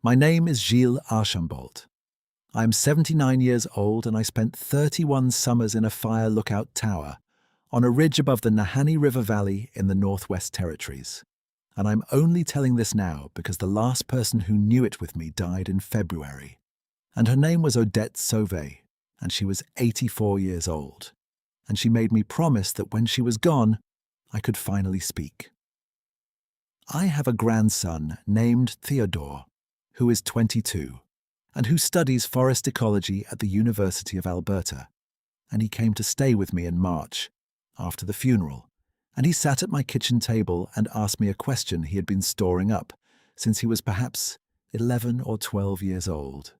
My name is Gilles Archambault. I am 79 years old and I spent 31 summers in a fire lookout tower on a ridge above the Nahanni River Valley in the Northwest Territories. And I'm only telling this now because the last person who knew it with me died in February. And her name was Odette Sauvé, and she was 84 years old. And she made me promise that when she was gone, I could finally speak. I have a grandson named Theodore, who is 22, and who studies forest ecology at the University of Alberta. And he came to stay with me in March, after the funeral, and he sat at my kitchen table and asked me a question he had been storing up since he was perhaps 11 or 12 years old.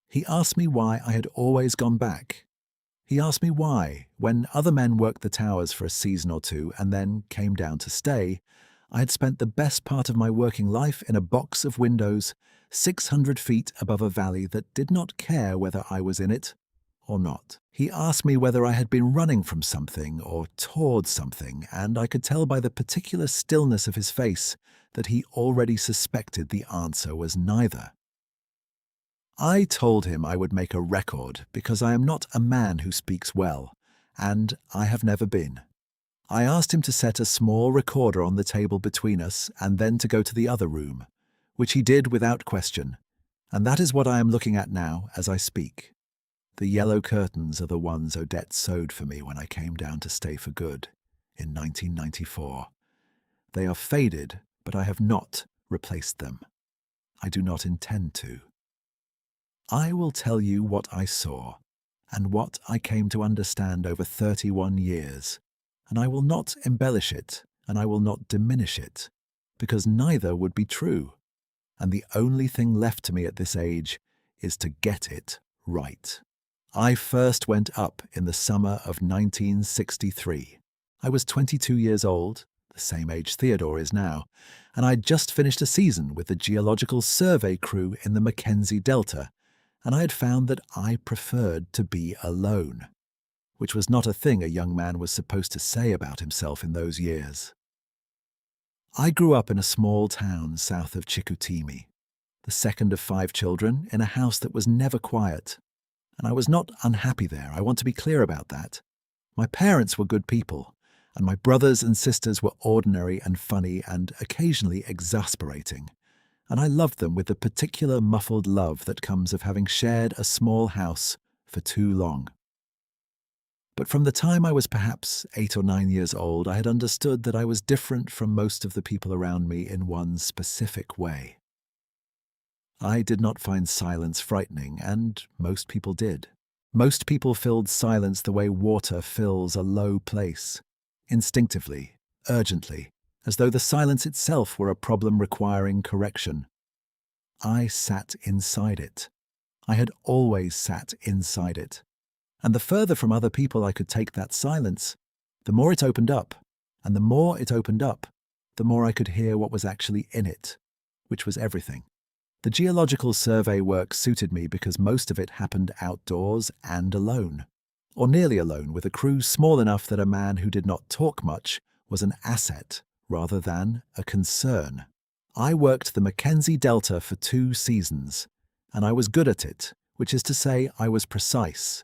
He asked me why I had always gone back. He asked me why, when other men worked the towers for a season or two and then came down to stay, I had spent the best part of my working life in a box of windows 600 feet above a valley that did not care whether I was in it or not. He asked me whether I had been running from something or towards something, and I could tell by the particular stillness of his face that he already suspected the answer was neither. I told him I would make a record because I am not a man who speaks well, and I have never been. I asked him to set a small recorder on the table between us and then to go to the other room, which he did without question, and that is what I am looking at now as I speak. The yellow curtains are the ones Odette sewed for me when I came down to stay for good in 1994. They are faded, but I have not replaced them. I do not intend to. I will tell you what I saw and what I came to understand over 31 years, and I will not embellish it and I will not diminish it, because neither would be true, and the only thing left to me at this age is to get it right. I first went up in the summer of 1963. I was 22 years old, the same age Theodore is now, and I'd just finished a season with the Geological Survey crew in the Mackenzie Delta, and I had found that I preferred to be alone, which was not a thing a young man was supposed to say about himself in those years. I grew up in a small town south of Chicoutimi, the second of 5 children in a house that was never quiet. And I was not unhappy there, I want to be clear about that. My parents were good people, and my brothers and sisters were ordinary and funny and occasionally exasperating. And I loved them with the particular muffled love that comes of having shared a small house for too long. But from the time I was perhaps 8 or 9 years old, I had understood that I was different from most of the people around me in one specific way. I did not find silence frightening, and most people did. Most people filled silence the way water fills a low place, instinctively, urgently, as though the silence itself were a problem requiring correction. I sat inside it. I had always sat inside it. And the further from other people I could take that silence, the more it opened up, and the more it opened up, the more I could hear what was actually in it, which was everything. The Geological Survey work suited me because most of it happened outdoors and alone, or nearly alone, with a crew small enough that a man who did not talk much was an asset rather than a concern. I worked the Mackenzie Delta for 2 seasons, and I was good at it, which is to say I was precise,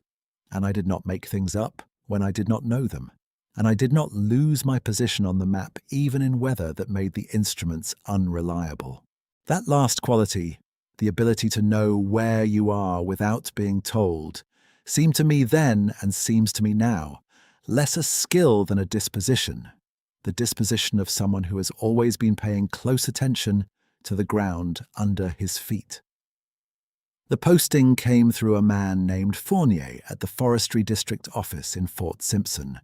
and I did not make things up when I did not know them, and I did not lose my position on the map even in weather that made the instruments unreliable. That last quality, the ability to know where you are without being told, seemed to me then and seems to me now less a skill than a disposition, the disposition of someone who has always been paying close attention to the ground under his feet. The posting came through a man named Fournier at the Forestry District office in Fort Simpson,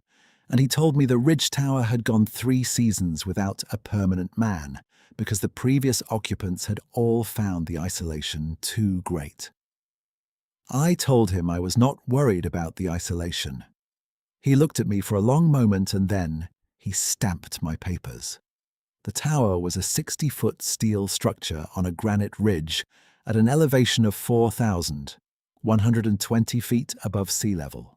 and he told me the ridge tower had gone 3 seasons without a permanent man, because the previous occupants had all found the isolation too great. I told him I was not worried about the isolation. He looked at me for a long moment and then he stamped my papers. The tower was a 60-foot steel structure on a granite ridge at an elevation of 4,120 feet above sea level.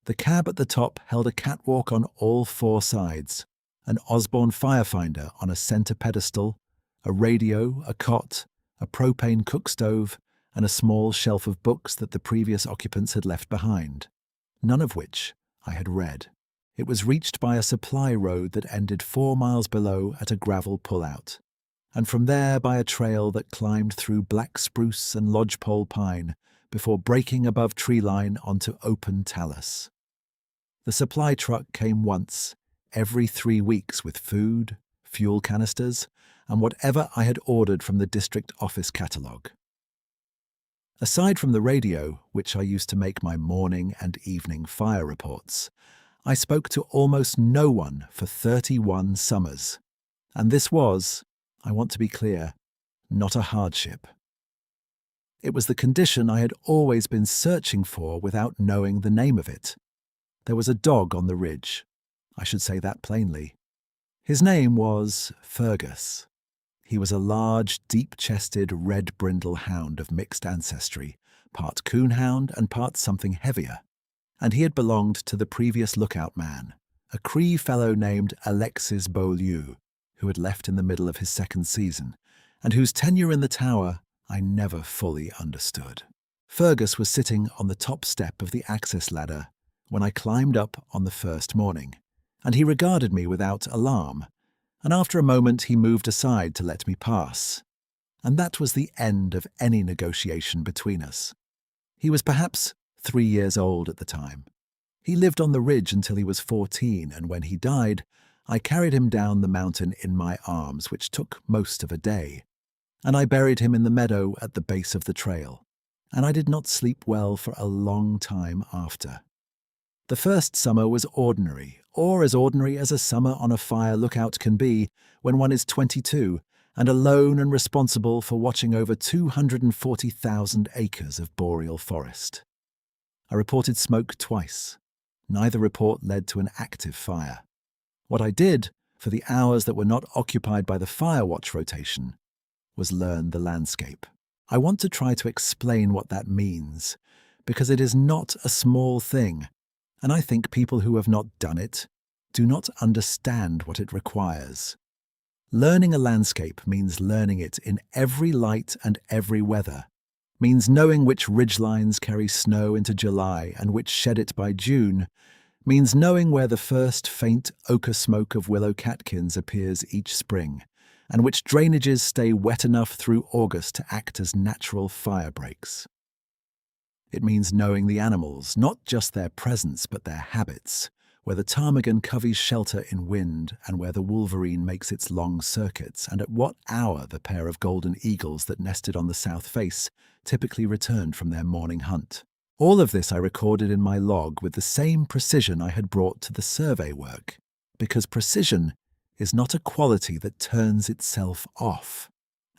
The cab at the top held a catwalk on all 4 sides, an Osborne firefinder on a center pedestal, a radio, a cot, a propane cook stove, and a small shelf of books that the previous occupants had left behind, none of which I had read. It was reached by a supply road that ended 4 miles below at a gravel pullout, and from there by a trail that climbed through black spruce and lodgepole pine before breaking above treeline onto open talus. The supply truck came once every 3 weeks with food, fuel canisters, and whatever I had ordered from the district office catalogue. Aside from the radio, which I used to make my morning and evening fire reports, I spoke to almost no one for 31 summers. And this was, I want to be clear, not a hardship. It was the condition I had always been searching for without knowing the name of it. There was a dog on the ridge. I should say that plainly. His name was Fergus. He was a large, deep-chested, red-brindle hound of mixed ancestry, part coonhound and part something heavier. And he had belonged to the previous lookout man, a Cree fellow named Alexis Beaulieu, who had left in the middle of his second season, and whose tenure in the tower I never fully understood. Fergus was sitting on the top step of the access ladder when I climbed up on the first morning, and he regarded me without alarm, and after a moment he moved aside to let me pass. And that was the end of any negotiation between us. He was perhaps 3 years old at the time. He lived on the ridge until he was 14, and when he died, I carried him down the mountain in my arms, which took most of a day, and I buried him in the meadow at the base of the trail, and I did not sleep well for a long time after. The first summer was ordinary, or as ordinary as a summer on a fire lookout can be when one is 22 and alone and responsible for watching over 240,000 acres of boreal forest. I reported smoke twice. Neither report led to an active fire. What I did, for the hours that were not occupied by the fire watch rotation, was learn the landscape. I want to try to explain what that means, because it is not a small thing, and I think people who have not done it do not understand what it requires. Learning a landscape means learning it in every light and every weather, means knowing which ridgelines carry snow into July and which shed it by June, means knowing where the first faint ochre smoke of willow catkins appears each spring, and which drainages stay wet enough through August to act as natural fire breaks. It means knowing the animals, not just their presence but their habits, where the ptarmigan coveys shelter in wind and where the wolverine makes its long circuits, and at what hour the pair of golden eagles that nested on the south face typically returned from their morning hunt. All of this I recorded in my log with the same precision I had brought to the survey work, because precision is not a quality that turns itself off,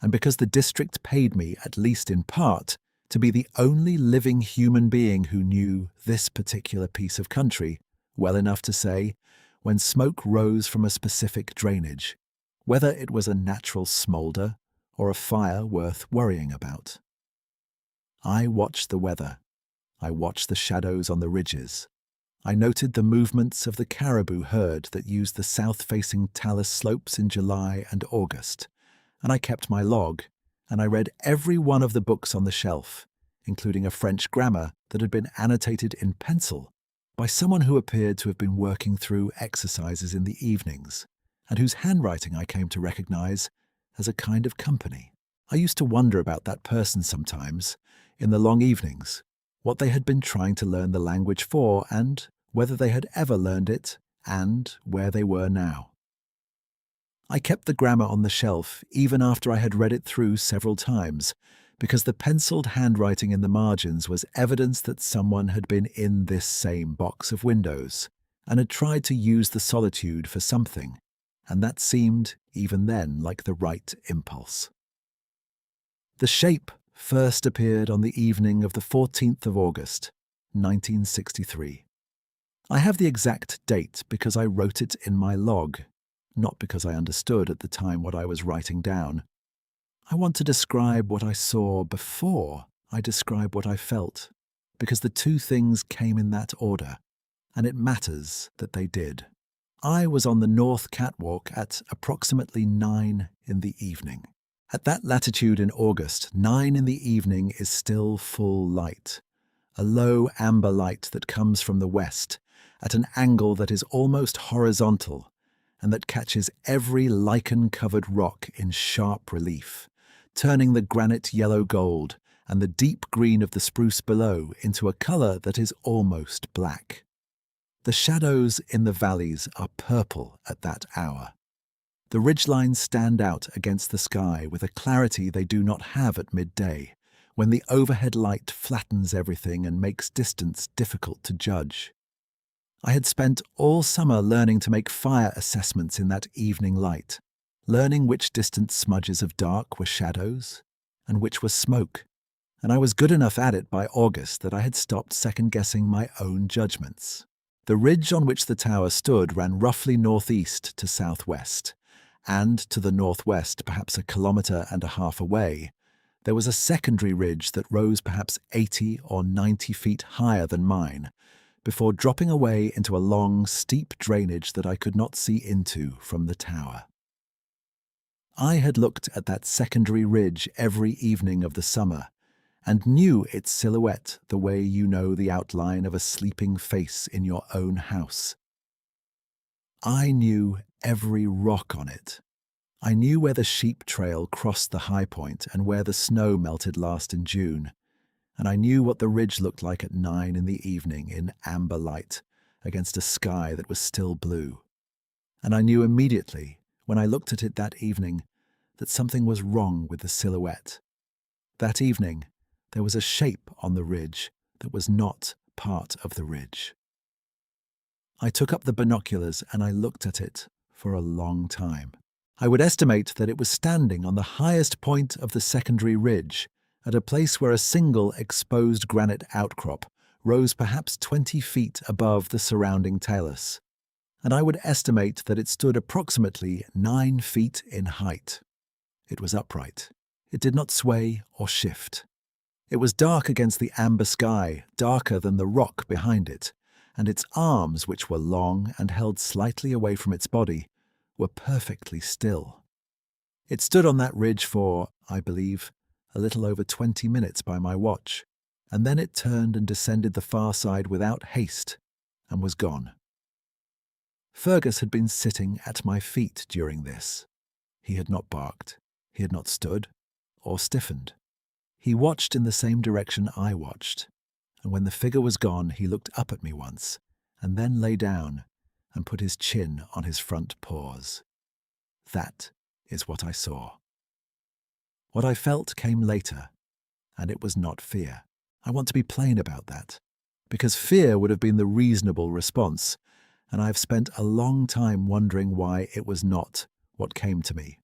and because the district paid me, at least in part, to be the only living human being who knew this particular piece of country well enough to say, when smoke rose from a specific drainage, whether it was a natural smolder or a fire worth worrying about. I watched the weather. I watched the shadows on the ridges. I noted the movements of the caribou herd that used the south-facing talus slopes in July and August, and I kept my log, and I read every one of the books on the shelf, including a French grammar that had been annotated in pencil by someone who appeared to have been working through exercises in the evenings, and whose handwriting I came to recognize as a kind of company. I used to wonder about that person sometimes, in the long evenings, what they had been trying to learn the language for, and whether they had ever learned it, and where they were now. I kept the grammar on the shelf even after I had read it through several times, because the penciled handwriting in the margins was evidence that someone had been in this same box of windows and had tried to use the solitude for something, and that seemed, even then, like the right impulse. The shape first appeared on the evening of the 14th of August, 1963. I have the exact date because I wrote it in my log, not because I understood at the time what I was writing down. I want to describe what I saw before I describe what I felt, because the two things came in that order, and it matters that they did. I was on the north catwalk at approximately 9 in the evening. At that latitude in August, 9 in the evening is still full light, a low amber light that comes from the west at an angle that is almost horizontal and that catches every lichen-covered rock in sharp relief, turning the granite yellow gold and the deep green of the spruce below into a color that is almost black. The shadows in the valleys are purple at that hour. The ridgelines stand out against the sky with a clarity they do not have at midday, when the overhead light flattens everything and makes distance difficult to judge. I had spent all summer learning to make fire assessments in that evening light, learning which distant smudges of dark were shadows and which were smoke, and I was good enough at it by August that I had stopped second-guessing my own judgments. The ridge on which the tower stood ran roughly northeast to southwest, and to the northwest, perhaps 1.5 kilometers away, there was a secondary ridge that rose perhaps 80 or 90 feet higher than mine, before dropping away into a long, steep drainage that I could not see into from the tower. I had looked at that secondary ridge every evening of the summer, and knew its silhouette the way you know the outline of a sleeping face in your own house. I knew every rock on it. I knew where the sheep trail crossed the high point and where the snow melted last in June, and I knew what the ridge looked like at 9 in the evening in amber light against a sky that was still blue. And I knew immediately, when I looked at it that evening, that something was wrong with the silhouette. That evening, there was a shape on the ridge that was not part of the ridge. I took up the binoculars and I looked at it for a long time. I would estimate that it was standing on the highest point of the secondary ridge, at a place where a single exposed granite outcrop rose perhaps 20 feet above the surrounding talus, and I would estimate that it stood approximately 9 feet in height. It was upright. It did not sway or shift. It was dark against the amber sky, darker than the rock behind it, and its arms, which were long and held slightly away from its body, were perfectly still. It stood on that ridge for, I believe, a little over 20 minutes by my watch, and then it turned and descended the far side without haste, and was gone. Fergus had been sitting at my feet during this. He had not barked, he had not stood, or stiffened. He watched in the same direction I watched, and when the figure was gone, he looked up at me once, and then lay down and put his chin on his front paws. That is what I saw. What I felt came later, and it was not fear. I want to be plain about that, because fear would have been the reasonable response, and I have spent a long time wondering why it was not what came to me.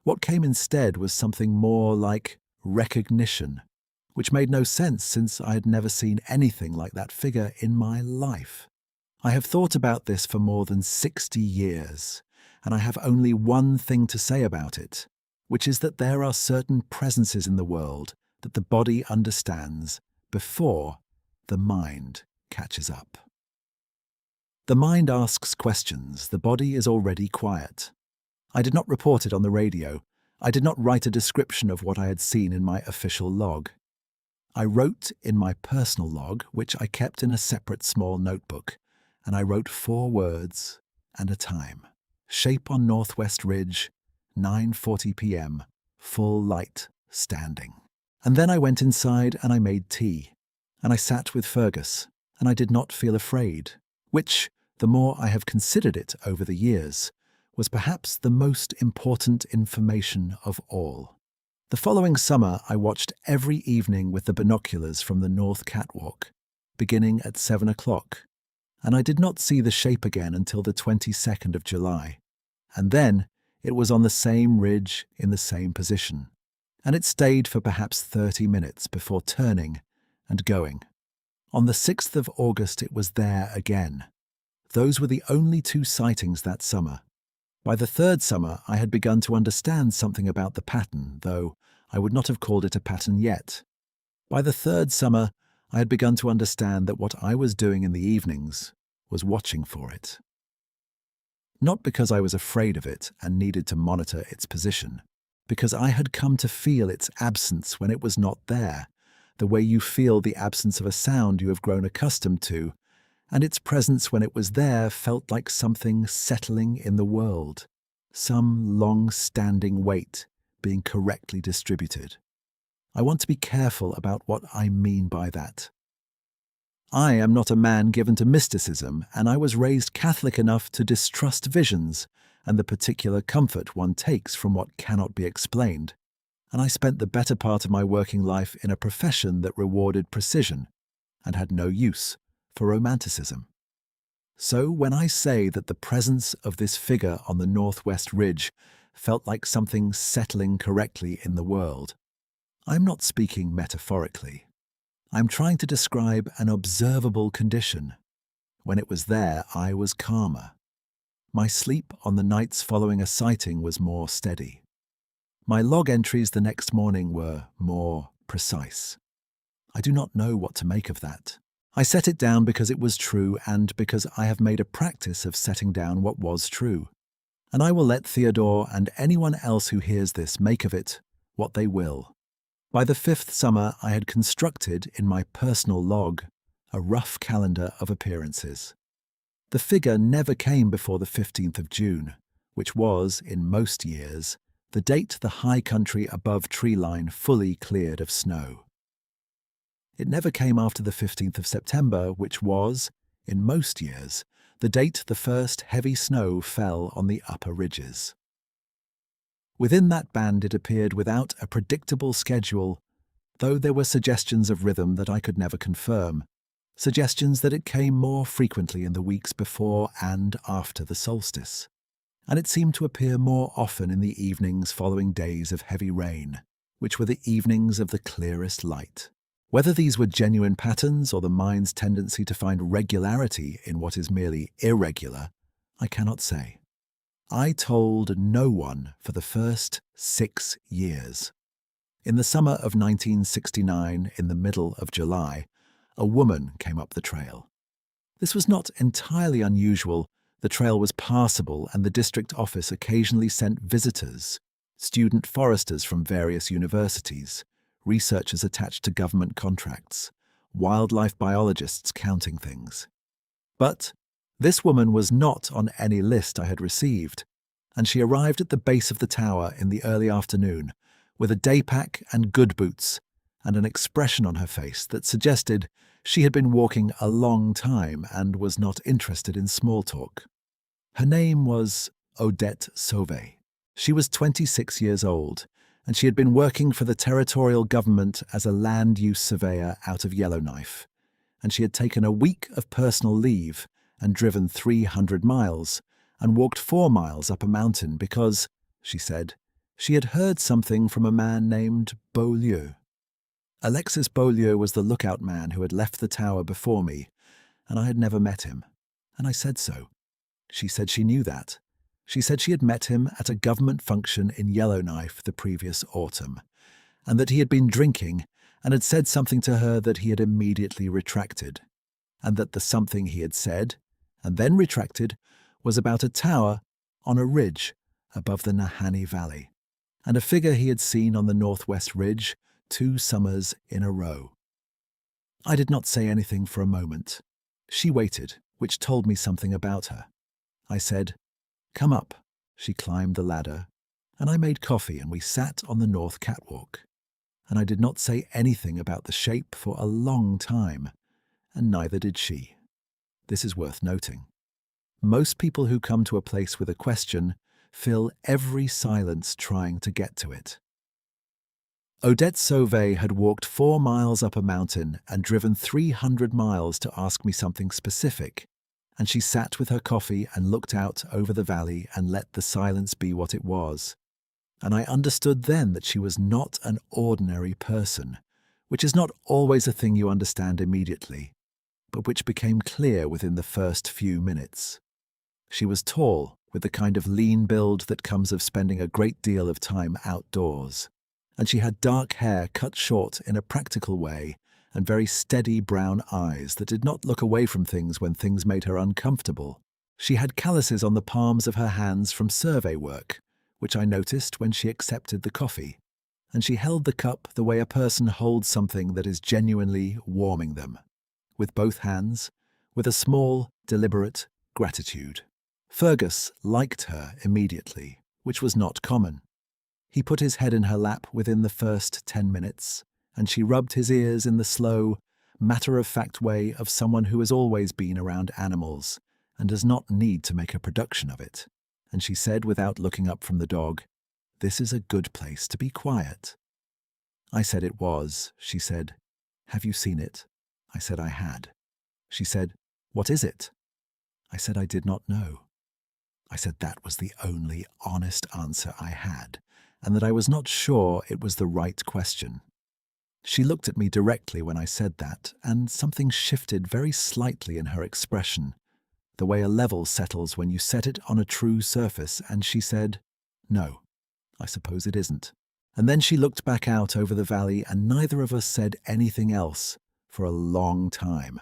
What came instead was something more like recognition, which made no sense since I had never seen anything like that figure in my life. I have thought about this for more than 60 years, and I have only one thing to say about it, which is that there are certain presences in the world that the body understands before the mind catches up. The mind asks questions, the body is already quiet. I did not report it on the radio. I did not write a description of what I had seen in my official log. I wrote in my personal log, which I kept in a separate small notebook, and I wrote 4 words and a time. Shape on Northwest Ridge, 9:40 p.m., full light, standing. And then I went inside and I made tea, and I sat with Fergus, and I did not feel afraid, which, the more I have considered it over the years, was perhaps the most important information of all. The following summer, I watched every evening with the binoculars from the North Catwalk, beginning at 7 o'clock, and I did not see the shape again until the 22nd of July. And then it was on the same ridge in the same position, and it stayed for perhaps 30 minutes before turning and going. On the 6th of August it was there again. Those were the only 2 sightings that summer. By the 3rd summer I had begun to understand something about the pattern, though I would not have called it a pattern yet. By the 3rd summer I had begun to understand that what I was doing in the evenings was watching for it. Not because I was afraid of it and needed to monitor its position, because I had come to feel its absence when it was not there, the way you feel the absence of a sound you have grown accustomed to, and its presence when it was there felt like something settling in the world, some long-standing weight being correctly distributed. I want to be careful about what I mean by that. I am not a man given to mysticism, and I was raised Catholic enough to distrust visions and the particular comfort one takes from what cannot be explained, and I spent the better part of my working life in a profession that rewarded precision and had no use for romanticism. So when I say that the presence of this figure on the northwest ridge felt like something settling correctly in the world, I'm not speaking metaphorically. I'm trying to describe an observable condition. When it was there, I was calmer. My sleep on the nights following a sighting was more steady. My log entries the next morning were more precise. I do not know what to make of that. I set it down because it was true and because I have made a practice of setting down what was true. And I will let Theodore and anyone else who hears this make of it what they will. By the 5th summer, I had constructed, in my personal log, a rough calendar of appearances. The figure never came before the 15th of June, which was, in most years, the date the high country above tree-line fully cleared of snow. It never came after the 15th of September, which was, in most years, the date the first heavy snow fell on the upper ridges. Within that band it appeared without a predictable schedule, though there were suggestions of rhythm that I could never confirm, suggestions that it came more frequently in the weeks before and after the solstice, and it seemed to appear more often in the evenings following days of heavy rain, which were the evenings of the clearest light. Whether these were genuine patterns or the mind's tendency to find regularity in what is merely irregular, I cannot say. I told no one for the first 6 years. In the summer of 1969, in the middle of July, a woman came up the trail. This was not entirely unusual. The trail was passable and the district office occasionally sent visitors, student foresters from various universities, researchers attached to government contracts, wildlife biologists counting things. But this woman was not on any list I had received, and she arrived at the base of the tower in the early afternoon with a day pack and good boots and an expression on her face that suggested she had been walking a long time and was not interested in small talk. Her name was Odette Sauvé. She was 26 years old, and she had been working for the territorial government as a land use surveyor out of Yellowknife, and she had taken a week of personal leave and driven 300 miles and walked 4 miles up a mountain because, she said, she had heard something from a man named Beaulieu. Alexis Beaulieu was the lookout man who had left the tower before me, and I had never met him, and I said so. She said she knew that. She said she had met him at a government function in Yellowknife the previous autumn, and that he had been drinking and had said something to her that he had immediately retracted, and that the something he had said, and then retracted, was about a tower on a ridge above the Nahanni Valley, and a figure he had seen on the northwest ridge 2 summers in a row. I did not say anything for a moment. She waited, which told me something about her. I said, "Come up." She climbed the ladder, and I made coffee and we sat on the north catwalk. And I did not say anything about the shape for a long time, and neither did she. This is worth noting. Most people who come to a place with a question fill every silence trying to get to it. Odette Sauvé had walked 4 miles up a mountain and driven 300 miles to ask me something specific, and she sat with her coffee and looked out over the valley and let the silence be what it was. And I understood then that she was not an ordinary person, which is not always a thing you understand immediately, but which became clear within the first few minutes. She was tall, with the kind of lean build that comes of spending a great deal of time outdoors, and she had dark hair cut short in a practical way and very steady brown eyes that did not look away from things when things made her uncomfortable. She had calluses on the palms of her hands from survey work, which I noticed when she accepted the coffee, and she held the cup the way a person holds something that is genuinely warming them, with both hands, with a small, deliberate gratitude. Fergus liked her immediately, which was not common. He put his head in her lap within the first 10 minutes, and she rubbed his ears in the slow, matter-of-fact way of someone who has always been around animals and does not need to make a production of it. And she said without looking up from the dog, "This is a good place to be quiet." I said it was. She said, "Have you seen it?" I said I had. She said, "What is it?" I said I did not know. I said that was the only honest answer I had, and that I was not sure it was the right question. She looked at me directly when I said that, and something shifted very slightly in her expression, the way a level settles when you set it on a true surface, and she said, "No, I suppose it isn't." And then she looked back out over the valley, and neither of us said anything else for a long time.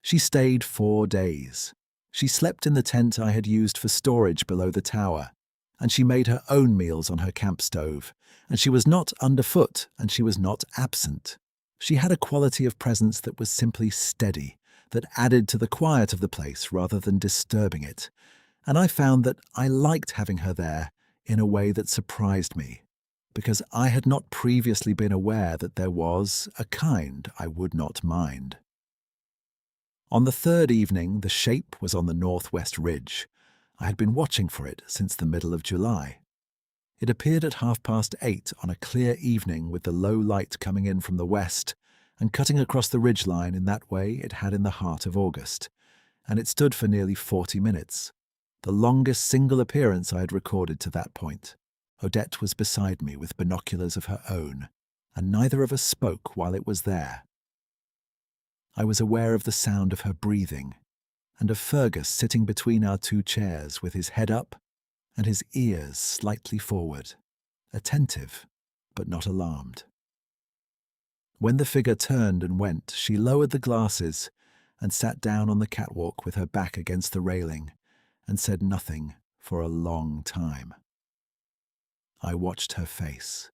She stayed 4 days. She slept in the tent I had used for storage below the tower, and she made her own meals on her camp stove, and she was not underfoot, and she was not absent. She had a quality of presence that was simply steady, that added to the quiet of the place rather than disturbing it, and I found that I liked having her there in a way that surprised me, because I had not previously been aware that there was a kind I would not mind. On the third evening, the shape was on the northwest ridge. I had been watching for it since the middle of July. It appeared at 8:30 on a clear evening with the low light coming in from the west and cutting across the ridgeline in that way it had in the heart of August, and it stood for nearly 40 minutes, the longest single appearance I had recorded to that point. Odette was beside me with binoculars of her own, and neither of us spoke while it was there. I was aware of the sound of her breathing, and of Fergus sitting between our 2 chairs with his head up and his ears slightly forward, attentive but not alarmed. When the figure turned and went, she lowered the glasses and sat down on the catwalk with her back against the railing and said nothing for a long time. I watched her face,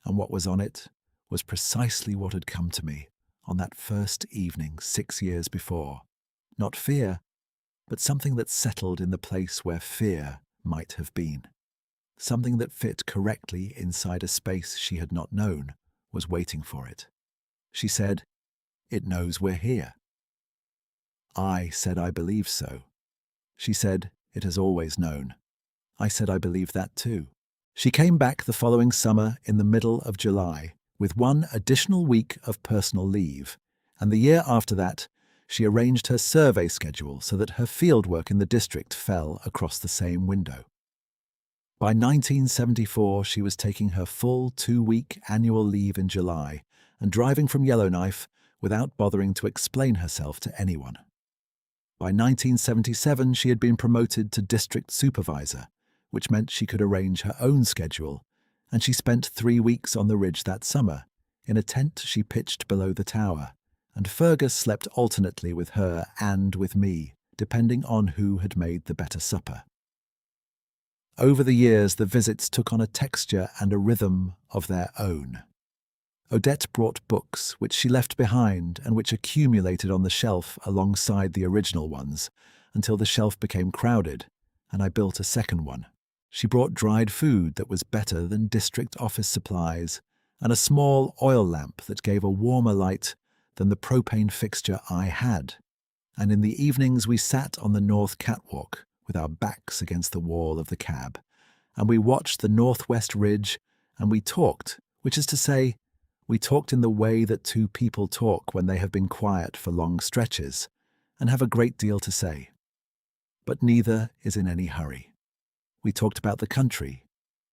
and what was on it was precisely what had come to me on that first evening 6 years before. Not fear, but something that settled in the place where fear might have been. Something that fit correctly inside a space she had not known was waiting for it. She said, "It knows we're here." I said I believe so. She said, "It has always known." I said I believe that too. She came back the following summer in the middle of July with 1 additional week of personal leave, and the year after that, she arranged her survey schedule so that her fieldwork in the district fell across the same window. By 1974, she was taking her full 2-week annual leave in July and driving from Yellowknife without bothering to explain herself to anyone. By 1977, she had been promoted to district supervisor, which meant she could arrange her own schedule, and she spent 3 weeks on the ridge that summer, in a tent she pitched below the tower, and Fergus slept alternately with her and with me, depending on who had made the better supper. Over the years, the visits took on a texture and a rhythm of their own. Odette brought books, which she left behind and which accumulated on the shelf alongside the original ones, until the shelf became crowded, and I built a second one. She brought dried food that was better than district office supplies, and a small oil lamp that gave a warmer light than the propane fixture I had. And in the evenings we sat on the north catwalk with our backs against the wall of the cab, and we watched the northwest ridge, and we talked, which is to say, we talked in the way that 2 people talk when they have been quiet for long stretches and have a great deal to say. But neither is in any hurry. We talked about the country.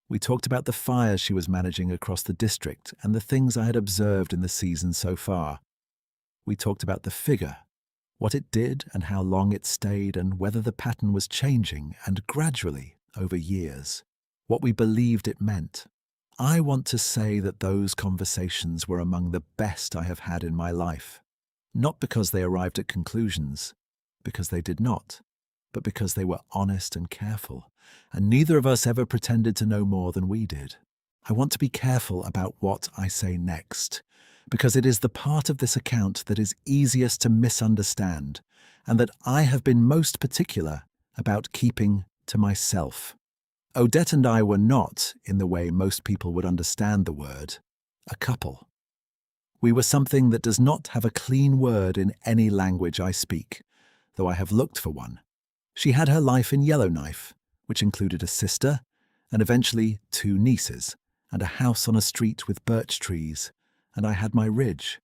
We talked about the fires she was managing across the district and the things I had observed in the season so far. We talked about the figure, what it did and how long it stayed, and whether the pattern was changing and gradually over years, what we believed it meant. I want to say that those conversations were among the best I have had in my life, not because they arrived at conclusions, because they did not, but because they were honest and careful, and neither of us ever pretended to know more than we did. I want to be careful about what I say next, because it is the part of this account that is easiest to misunderstand, and that I have been most particular about keeping to myself. Odette and I were not, in the way most people would understand the word, a couple. We were something that does not have a clean word in any language I speak, though I have looked for one. She had her life in Yellowknife, which included a sister, and eventually 2 nieces, and a house on a street with birch trees, and I had my ridge.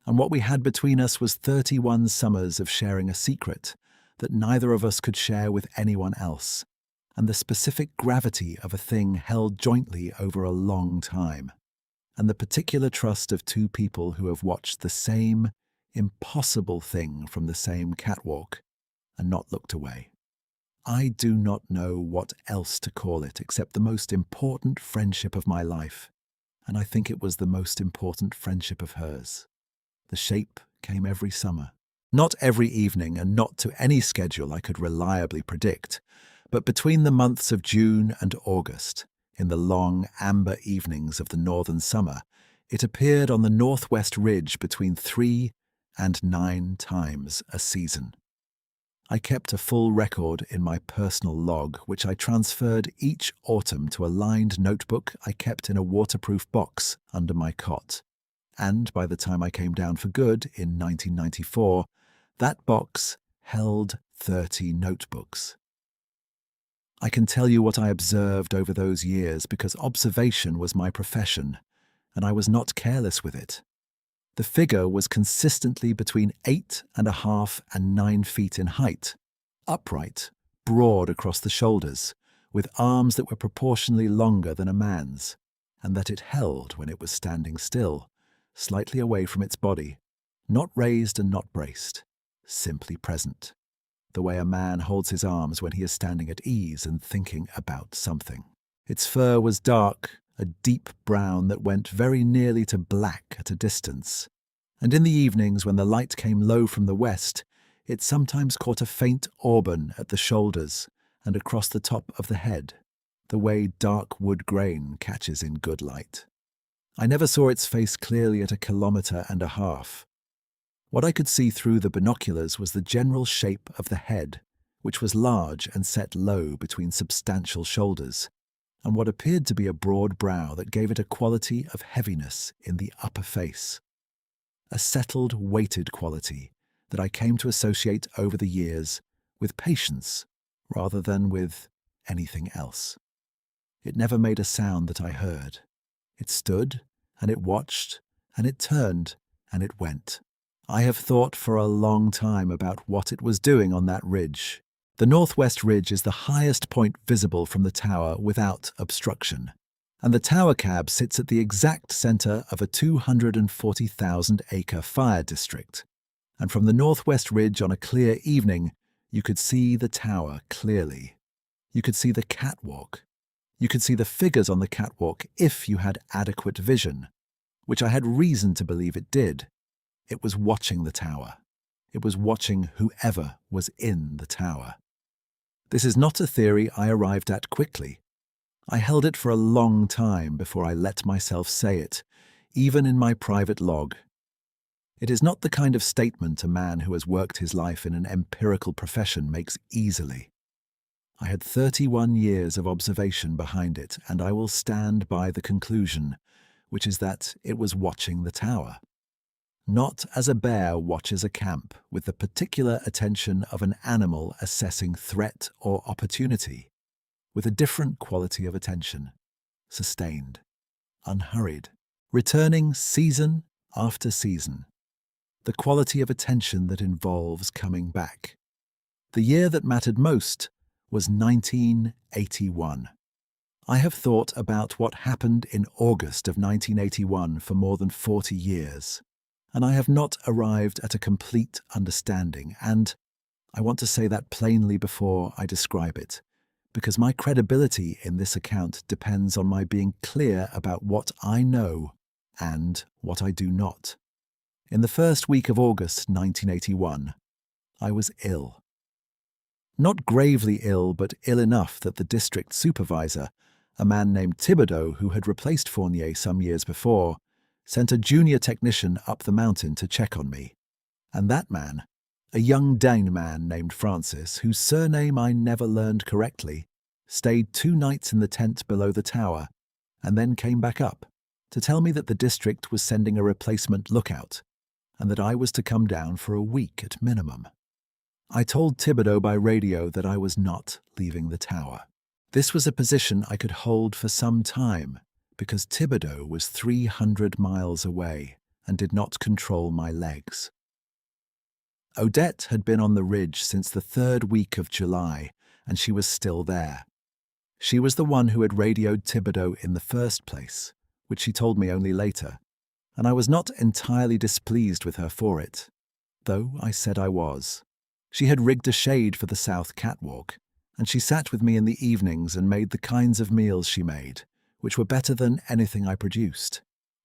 And what we had between us was 31 summers of sharing a secret that neither of us could share with anyone else, and the specific gravity of a thing held jointly over a long time, and the particular trust of 2 people who have watched the same impossible thing from the same catwalk and not looked away. I do not know what else to call it except the most important friendship of my life, and I think it was the most important friendship of hers. The shape came every summer. Not every evening and not to any schedule I could reliably predict, but between the months of June and August, in the long amber evenings of the northern summer, it appeared on the northwest ridge between 3 and 9 times a season. I kept a full record in my personal log, which I transferred each autumn to a lined notebook I kept in a waterproof box under my cot. And by the time I came down for good in 1994, that box held 30 notebooks. I can tell you what I observed over those years because observation was my profession, and I was not careless with it. The figure was consistently between 8.5 and 9 feet in height, upright, broad across the shoulders, with arms that were proportionally longer than a man's, and that it held when it was standing still, slightly away from its body, not raised and not braced, simply present, the way a man holds his arms when he is standing at ease and thinking about something. Its fur was dark, a deep brown that went very nearly to black at a distance, and in the evenings when the light came low from the west, it sometimes caught a faint auburn at the shoulders and across the top of the head, the way dark wood grain catches in good light. I never saw its face clearly at 1.5 kilometers. What I could see through the binoculars was the general shape of the head, which was large and set low between substantial shoulders, and what appeared to be a broad brow that gave it a quality of heaviness in the upper face. A settled, weighted quality that I came to associate over the years with patience rather than with anything else. It never made a sound that I heard. It stood, and it watched, and it turned, and it went. I have thought for a long time about what it was doing on that ridge. The northwest ridge is the highest point visible from the tower without obstruction, and the tower cab sits at the exact center of a 240,000-acre fire district. And from the northwest ridge on a clear evening, you could see the tower clearly. You could see the catwalk. You could see the figures on the catwalk if you had adequate vision, which I had reason to believe it did. It was watching the tower. It was watching whoever was in the tower. This is not a theory I arrived at quickly. I held it for a long time before I let myself say it, even in my private log. It is not the kind of statement a man who has worked his life in an empirical profession makes easily. I had 31 years of observation behind it, and I will stand by the conclusion, which is that it was watching the tower. Not as a bear watches a camp with the particular attention of an animal assessing threat or opportunity, with a different quality of attention, sustained, unhurried, returning season after season, the quality of attention that involves coming back. The year that mattered most was 1981. I have thought about what happened in August of 1981 for more than 40 years, and I have not arrived at a complete understanding, and I want to say that plainly before I describe it, because my credibility in this account depends on my being clear about what I know and what I do not. In the first week of August 1981, I was ill. Not gravely ill, but ill enough that the district supervisor, a man named Thibodeau who had replaced Fournier some years before, sent a junior technician up the mountain to check on me. And that man, a young Dane man named Francis, whose surname I never learned correctly, stayed 2 nights in the tent below the tower and then came back up to tell me that the district was sending a replacement lookout and that I was to come down for a week at minimum. I told Thibodeau by radio that I was not leaving the tower. This was a position I could hold for some time because Thibodeau was 300 miles away and did not control my legs. Odette had been on the ridge since the 3rd week of July, and she was still there. She was the one who had radioed Thibodeau in the first place, which she told me only later, and I was not entirely displeased with her for it, though I said I was. She had rigged a shade for the south catwalk, and she sat with me in the evenings and made the kinds of meals she made, which were better than anything I produced.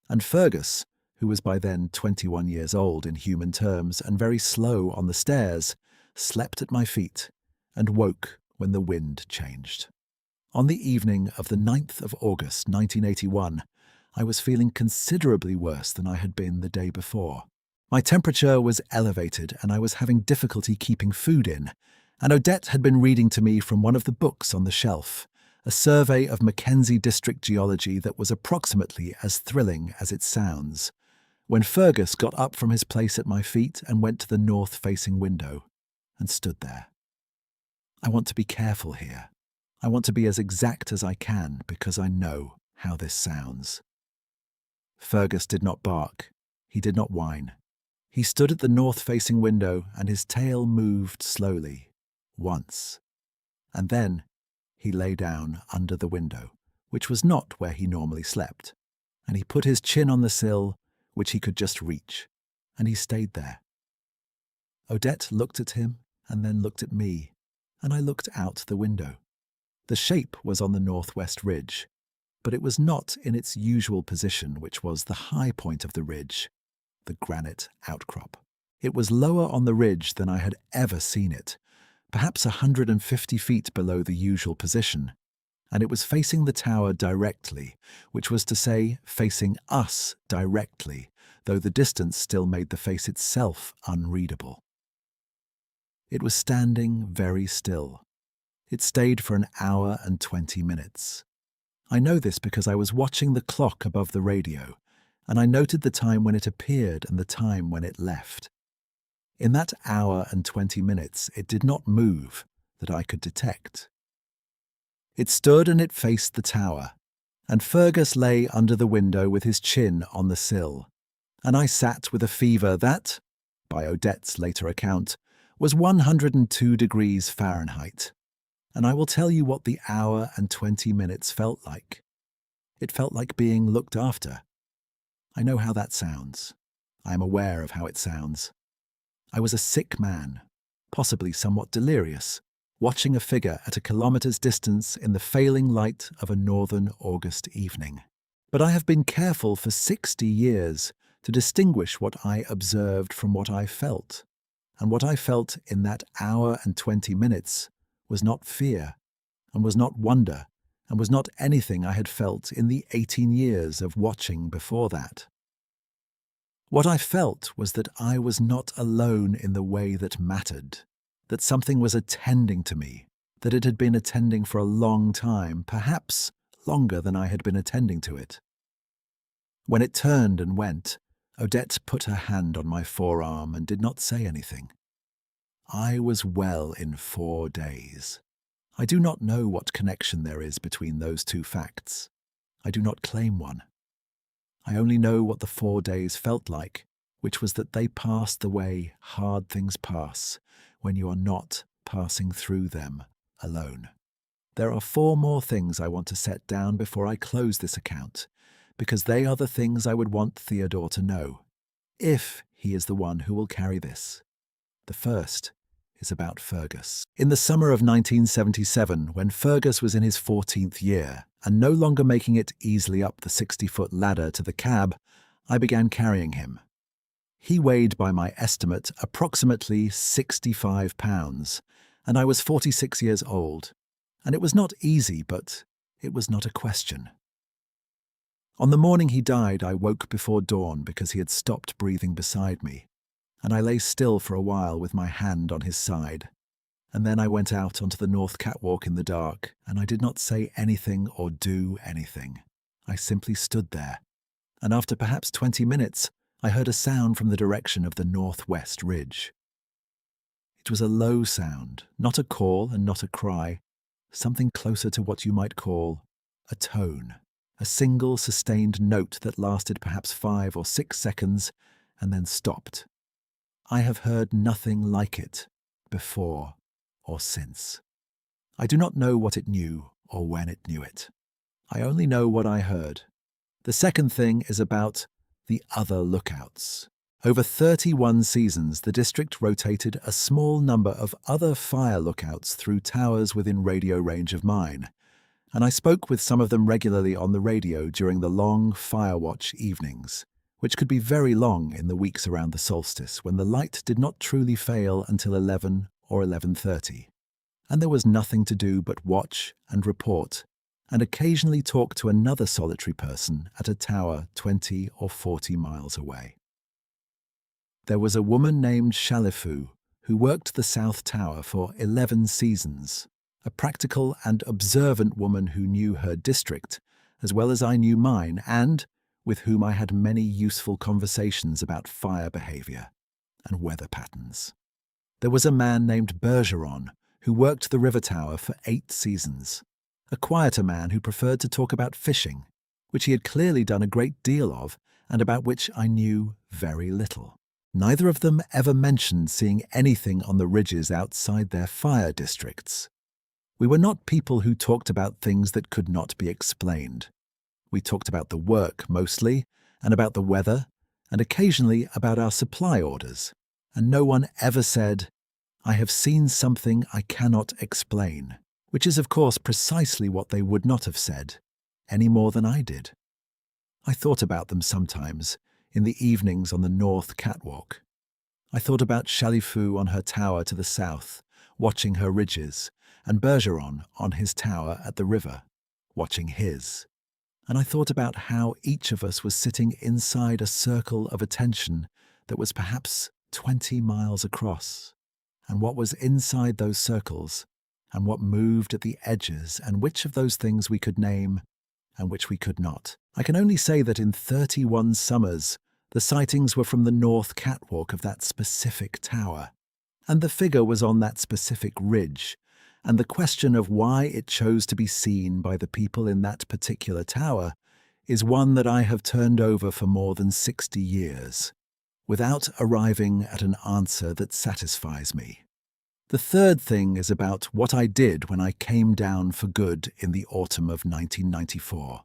And Fergus, who was by then 21 years old in human terms and very slow on the stairs, slept at my feet and woke when the wind changed. On the evening of the 9th of August 1981, I was feeling considerably worse than I had been the day before. My temperature was elevated and I was having difficulty keeping food in, and Odette had been reading to me from one of the books on the shelf, a survey of Mackenzie District geology that was approximately as thrilling as it sounds, when Fergus got up from his place at my feet and went to the north-facing window and stood there. I want to be careful here. I want to be as exact as I can because I know how this sounds. Fergus did not bark. He did not whine. He stood at the north-facing window and his tail moved slowly, once. And then he lay down under the window, which was not where he normally slept, and he put his chin on the sill, which he could just reach, and he stayed there. Odette looked at him and then looked at me, and I looked out the window. The shape was on the northwest ridge, but it was not in its usual position, which was the high point of the ridge, the granite outcrop. It was lower on the ridge than I had ever seen it, perhaps 150 feet below the usual position, and it was facing the tower directly, which was to say, facing us directly, though the distance still made the face itself unreadable. It was standing very still. It stayed for 1 hour and 20 minutes. I know this because I was watching the clock above the radio, and I noted the time when it appeared and the time when it left. In that hour and 20 minutes, it did not move that I could detect. It stood and it faced the tower, and Fergus lay under the window with his chin on the sill, and I sat with a fever that, by Odette's later account, was 102 degrees Fahrenheit. And I will tell you what the hour and 20 minutes felt like. It felt like being looked after. I know how that sounds. I am aware of how it sounds. I was a sick man, possibly somewhat delirious, watching a figure at a kilometre's distance in the failing light of a northern August evening. But I have been careful for 60 years to distinguish what I observed from what I felt. And what I felt in that hour and 20 minutes was not fear, and was not wonder, and was not anything I had felt in the 18 years of watching before that. What I felt was that I was not alone in the way that mattered, that something was attending to me, that it had been attending for a long time, perhaps longer than I had been attending to it. When it turned and went, Odette put her hand on my forearm and did not say anything. I was well in 4 days. I do not know what connection there is between those two facts. I do not claim one. I only know what the 4 days felt like, which was that they passed the way hard things pass when you are not passing through them alone. There are 4 more things I want to set down before I close this account, because they are the things I would want Theodore to know, if he is the one who will carry this. The first is about Fergus. In the summer of 1977, when Fergus was in his 14th year and no longer making it easily up the 60-foot ladder to the cab, I began carrying him. He weighed, by my estimate, approximately 65 pounds, and I was 46 years old, and it was not easy, but it was not a question. On the morning he died, I woke before dawn because he had stopped breathing beside me, and I lay still for a while with my hand on his side. And then I went out onto the north catwalk in the dark, and I did not say anything or do anything. I simply stood there, and after perhaps 20 minutes, I heard a sound from the direction of the northwest ridge. It was a low sound, not a call and not a cry, something closer to what you might call a tone, a single sustained note that lasted perhaps 5 or 6 seconds and then stopped. I have heard nothing like it before or since. I do not know what it knew or when it knew it. I only know what I heard. The second thing is about the other lookouts. Over 31 seasons, the district rotated a small number of other fire lookouts through towers within radio range of mine, and I spoke with some of them regularly on the radio during the long fire watch evenings, which could be very long in the weeks around the solstice when the light did not truly fail until 11 or 11:30, and there was nothing to do but watch and report and occasionally talk to another solitary person at a tower 20 or 40 miles away. There was a woman named Shalifu who worked the South Tower for 11 seasons, a practical and observant woman who knew her district as well as I knew mine and with whom I had many useful conversations about fire behavior and weather patterns. There was a man named Bergeron who worked the river tower for 8 seasons, a quieter man who preferred to talk about fishing, which he had clearly done a great deal of and about which I knew very little. Neither of them ever mentioned seeing anything on the ridges outside their fire districts. We were not people who talked about things that could not be explained. We talked about the work mostly, and about the weather, and occasionally about our supply orders, and no one ever said, "I have seen something I cannot explain," which is of course precisely what they would not have said, any more than I did. I thought about them sometimes, in the evenings on the north catwalk. I thought about Shalifu on her tower to the south, watching her ridges, and Bergeron on his tower at the river, watching his. And I thought about how each of us was sitting inside a circle of attention that was perhaps 20 miles across, and what was inside those circles, and what moved at the edges, and which of those things we could name, and which we could not. I can only say that in 31 summers, the sightings were from the north catwalk of that specific tower, and the figure was on that specific ridge, and the question of why it chose to be seen by the people in that particular tower is one that I have turned over for more than 60 years, without arriving at an answer that satisfies me. The third thing is about what I did when I came down for good in the autumn of 1994.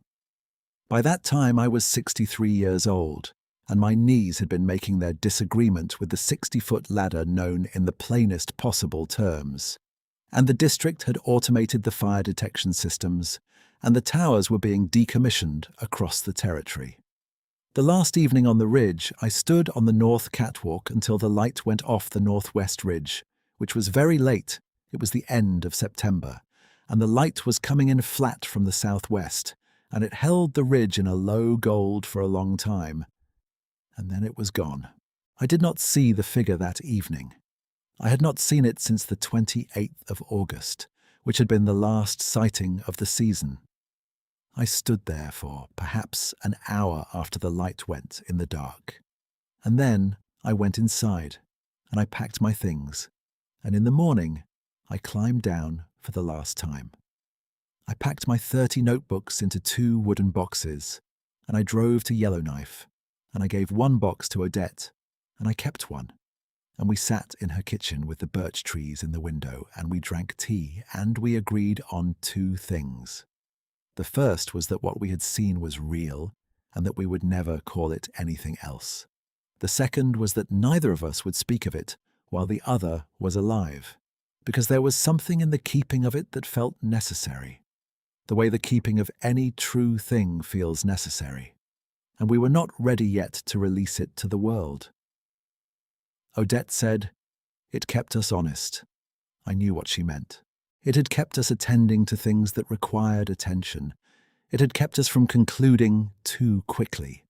By that time I was 63 years old, and my knees had been making their disagreement with the 60-foot ladder known in the plainest possible terms. And the district had automated the fire detection systems, and the towers were being decommissioned across the territory. The last evening on the ridge, I stood on the north catwalk until the light went off the northwest ridge, which was very late. It was the end of September, and the light was coming in flat from the southwest, and it held the ridge in a low gold for a long time. And then it was gone. I did not see the figure that evening. I had not seen it since the 28th of August, which had been the last sighting of the season. I stood there for perhaps an hour after the light went in the dark. And then I went inside, and I packed my things, and in the morning I climbed down for the last time. I packed my 30 notebooks into 2 wooden boxes, and I drove to Yellowknife, and I gave 1 box to Odette, and I kept 1. And we sat in her kitchen with the birch trees in the window, and we drank tea, and we agreed on 2 things. The first was that what we had seen was real, and that we would never call it anything else. The second was that neither of us would speak of it while the other was alive, because there was something in the keeping of it that felt necessary, the way the keeping of any true thing feels necessary, and we were not ready yet to release it to the world. Odette said, "It kept us honest. I knew what she meant. It had kept us attending to things that required attention. It had kept us from concluding too quickly.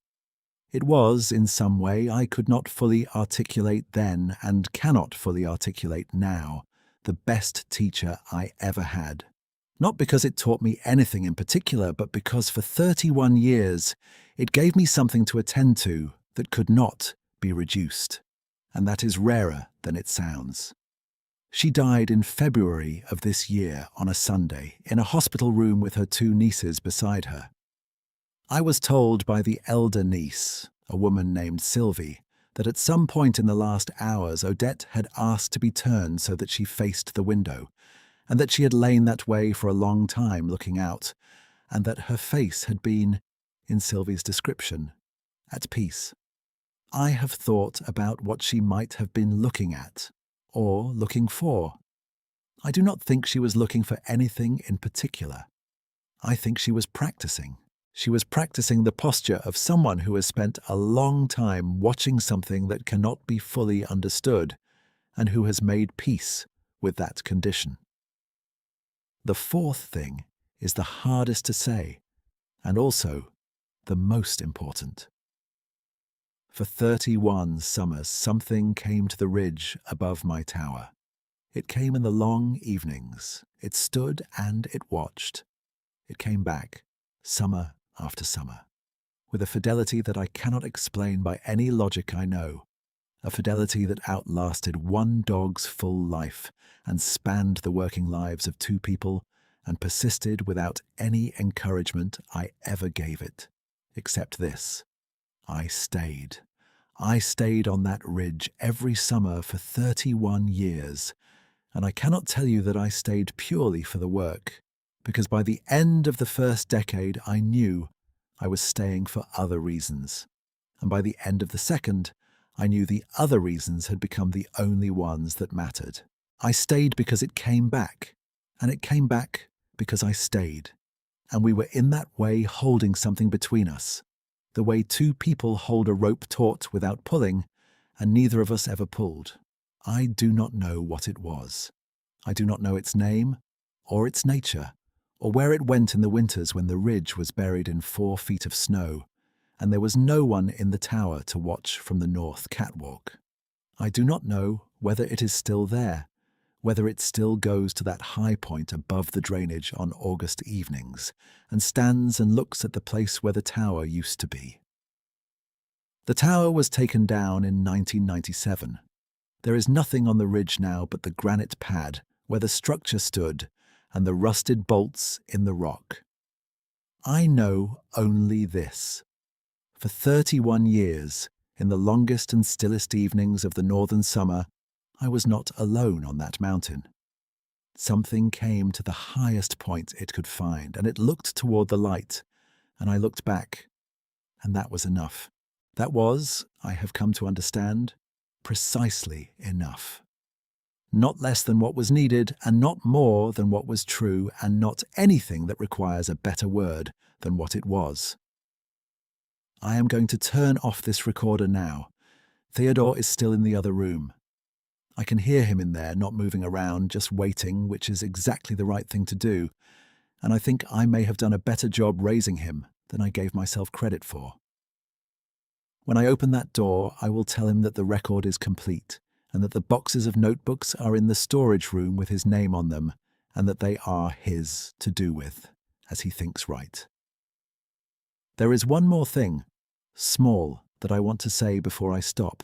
It was, in some way, I could not fully articulate then and cannot fully articulate now, the best teacher I ever had. Not because it taught me anything in particular, but because for 31 years it gave me something to attend to that could not be reduced. And that is rarer than it sounds. She died in February of this year on a Sunday in a hospital room with her two nieces beside her. I was told by the elder niece, a woman named Sylvie, that at some point in the last hours Odette had asked to be turned so that she faced the window, and that she had lain that way for a long time looking out, and that her face had been, in Sylvie's description, at peace. I have thought about what she might have been looking at, or looking for. I do not think she was looking for anything in particular. I think she was practicing. She was practicing the posture of someone who has spent a long time watching something that cannot be fully understood, and who has made peace with that condition. The fourth thing is the hardest to say, and also the most important. For 31 summers, something came to the ridge above my tower. It came in the long evenings. It stood and it watched. It came back, summer after summer, with a fidelity that I cannot explain by any logic I know, a fidelity that outlasted one dog's full life and spanned the working lives of two people and persisted without any encouragement I ever gave it, except this: I stayed. I stayed on that ridge every summer for 31 years, and I cannot tell you that I stayed purely for the work, because by the end of the first decade I knew I was staying for other reasons, and by the end of the second I knew the other reasons had become the only ones that mattered. I stayed because it came back, and it came back because I stayed, and we were in that way holding something between us, the way two people hold a rope taut without pulling, and neither of us ever pulled. I do not know what it was. I do not know its name, or its nature, or where it went in the winters when the ridge was buried in 4 feet of snow, and there was no one in the tower to watch from the north catwalk. I do not know whether it is still there, whether it still goes to that high point above the drainage on August evenings and stands and looks at the place where the tower used to be. The tower was taken down in 1997. There is nothing on the ridge now but the granite pad where the structure stood and the rusted bolts in the rock. I know only this. For 31 years, in the longest and stillest evenings of the northern summer, I was not alone on that mountain. Something came to the highest point it could find, and it looked toward the light, and I looked back, and that was enough. That was, I have come to understand, precisely enough. Not less than what was needed, and not more than what was true, and not anything that requires a better word than what it was. I am going to turn off this recorder now. Theodore is still in the other room. I can hear him in there, not moving around, just waiting, which is exactly the right thing to do, and I think I may have done a better job raising him than I gave myself credit for. When I open that door, I will tell him that the record is complete, and that the boxes of notebooks are in the storage room with his name on them, and that they are his to do with, as he thinks right. There is one more thing, small, that I want to say before I stop.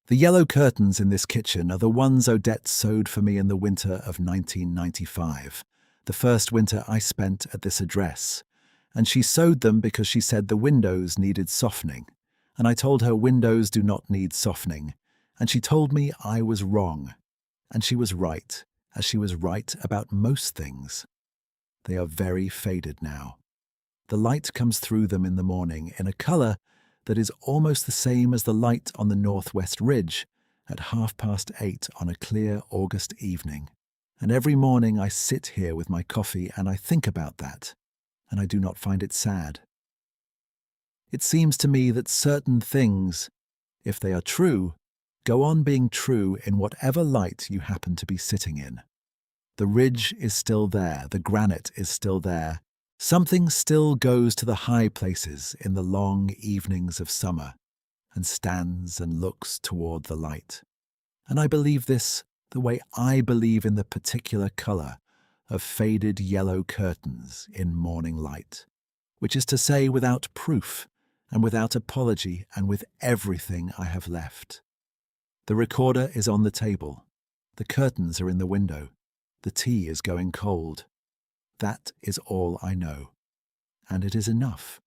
The yellow curtains in this kitchen are the ones Odette sewed for me in the winter of 1995, the first winter I spent at this address, and she sewed them because she said the windows needed softening, and I told her windows do not need softening, and she told me I was wrong, and she was right, as she was right about most things. They are very faded now. The light comes through them in the morning in a colour that is almost the same as the light on the northwest ridge at 8:30 on a clear August evening. And every morning I sit here with my coffee and I think about that, and I do not find it sad. It seems to me that certain things, if they are true, go on being true in whatever light you happen to be sitting in. The ridge is still there, the granite is still there. Something still goes to the high places in the long evenings of summer and stands and looks toward the light. And I believe this the way I believe in the particular color of faded yellow curtains in morning light, which is to say without proof and without apology and with everything I have left. The recorder is on the table. The curtains are in the window. The tea is going cold. That is all I know, and it is enough.